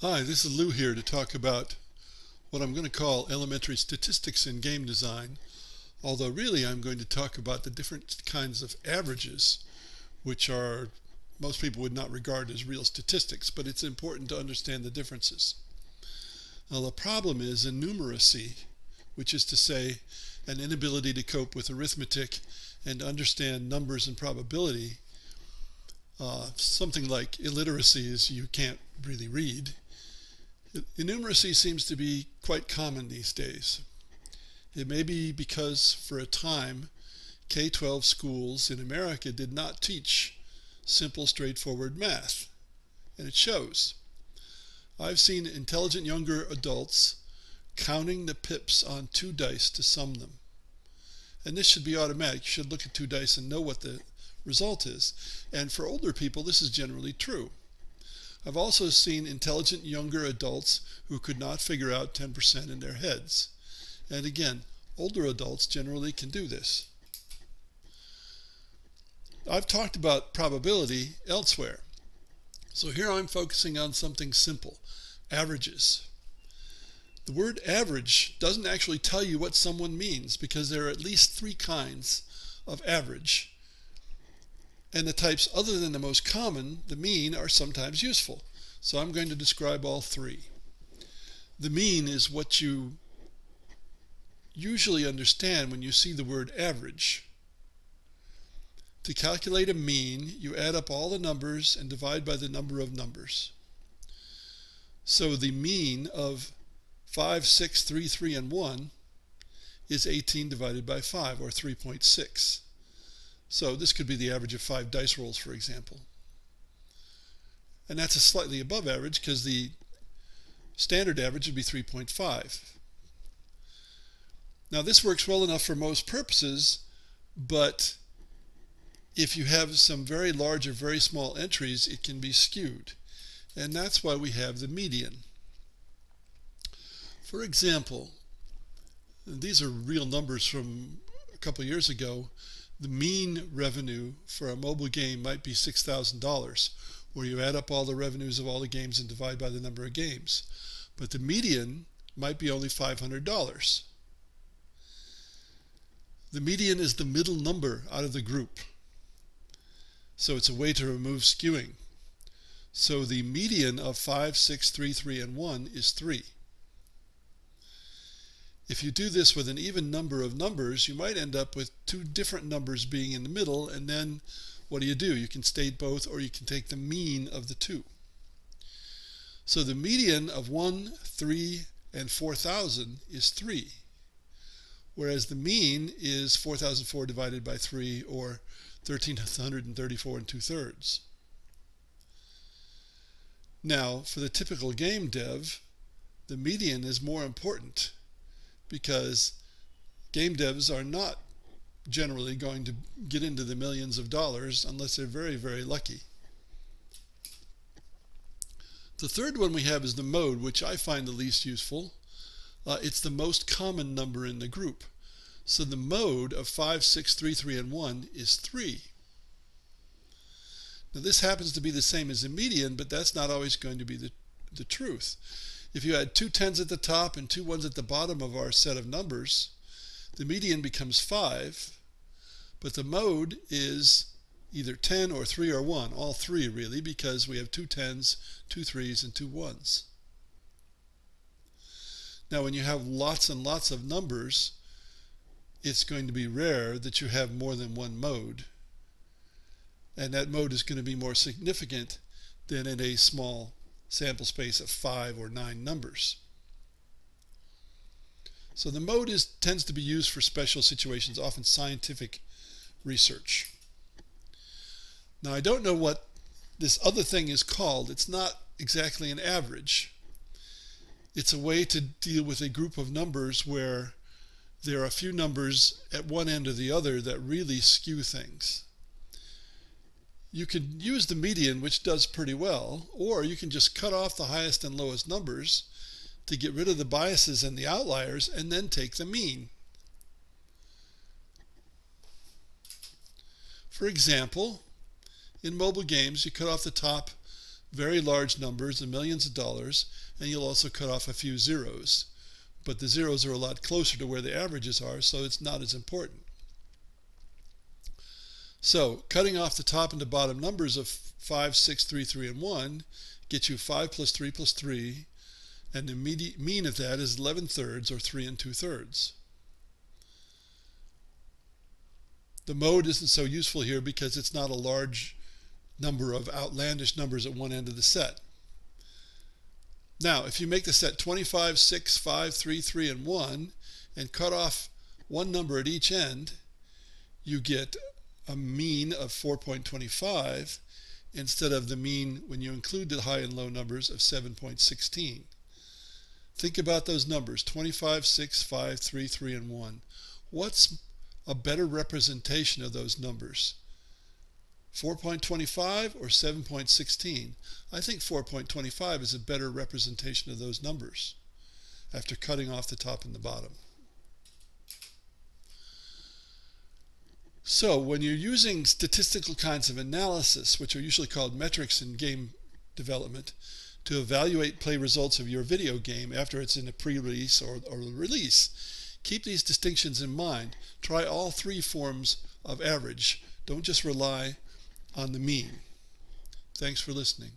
Hi, this is Lou here to talk about what I'm going to call elementary statistics in game design, although really I'm going to talk about the different kinds of averages, which are most people would not regard as real statistics, but it's important to understand the differences. Now, the problem is innumeracy, which is to say an inability to cope with arithmetic and understand numbers and probability. Something like illiteracy is you can't really read. Innumeracy seems to be quite common these days. It may be because for a time K-12 schools in America did not teach simple, straightforward math, and it shows. I've seen intelligent younger adults counting the pips on two dice to sum them. And this should be automatic. You should look at two dice and know what the result is. And for older people, this is generally true. I've also seen intelligent younger adults who could not figure out 10% in their heads. And again, older adults generally can do this. I've talked about probability elsewhere. So here I'm focusing on something simple, averages. The word average doesn't actually tell you what someone means because there are at least three kinds of average. And the types other than the most common, the mean, are sometimes useful. So I'm going to describe all three. The mean is what you usually understand when you see the word average. To calculate a mean, you add up all the numbers and divide by the number of numbers. So the mean of 5, 6, 3, 3, and 1 is 18 divided by 5, or 3.6. So this could be the average of 5 dice rolls, for example. And that's a slightly above average because the standard average would be 3.5. Now this works well enough for most purposes, but if you have some very large or very small entries, it can be skewed. And that's why we have the median. For example, these are real numbers from a couple years ago. The mean revenue for a mobile game might be $6,000, where you add up all the revenues of all the games and divide by the number of games. But the median might be only $500. The median is the middle number out of the group. So it's a way to remove skewing. So the median of 5, 6, 3, 3, and 1 is 3. If you do this with an even number of numbers, you might end up with two different numbers being in the middle, and then what do? You can state both, or you can take the mean of the two. So the median of 1, 3, and 4,000 is 3, whereas the mean is 4,004 divided by 3, or 1,334 and 2/3. Now, for the typical game dev, the median is more important, because game devs are not generally going to get into the millions of dollars unless they're very, very lucky. The third one we have is the mode, which I find the least useful. It's the most common number in the group. So the mode of 5, 6, 3, 3, and 1 is 3. Now this happens to be the same as the median, but that's not always going to be the truth. If you had two 10s at the top and two 1s at the bottom of our set of numbers, the median becomes 5, but the mode is either 10 or 3 or 1, all three really, because we have two 10s, two 3s, and two 1s. Now when you have lots and lots of numbers, it's going to be rare that you have more than one mode, and that mode is going to be more significant than in a small sample space of 5 or 9 numbers. So the mode tends to be used for special situations, often scientific research. Now I don't know what this other thing is called. It's not exactly an average. It's a way to deal with a group of numbers where there are a few numbers at one end or the other that really skew things. You could use the median, which does pretty well, or you can just cut off the highest and lowest numbers to get rid of the biases and the outliers, and then take the mean. For example, in mobile games, you cut off the top very large numbers, the millions of dollars, and you'll also cut off a few zeros. But the zeros are a lot closer to where the averages are, so it's not as important. So cutting off the top and the bottom numbers of 5, 6, 3, 3, and 1 gets you 5 plus 3 plus 3, and the mean of that is 11 thirds, or 3 2/3. The mode isn't so useful here because it's not a large number of outlandish numbers at one end of the set. Now, if you make the set 25, 6, 5, 3, 3, and 1, and cut off one number at each end, you get a mean of 4.25 instead of the mean, when you include the high and low numbers, of 7.16. Think about those numbers, 25, 6, 5, 3, 3, and 1. What's a better representation of those numbers? 4.25 or 7.16? I think 4.25 is a better representation of those numbers after cutting off the top and the bottom. So when you're using statistical kinds of analysis, which are usually called metrics in game development, to evaluate play results of your video game after it's in a pre-release or release, keep these distinctions in mind. Try all three forms of average. Don't just rely on the mean. Thanks for listening.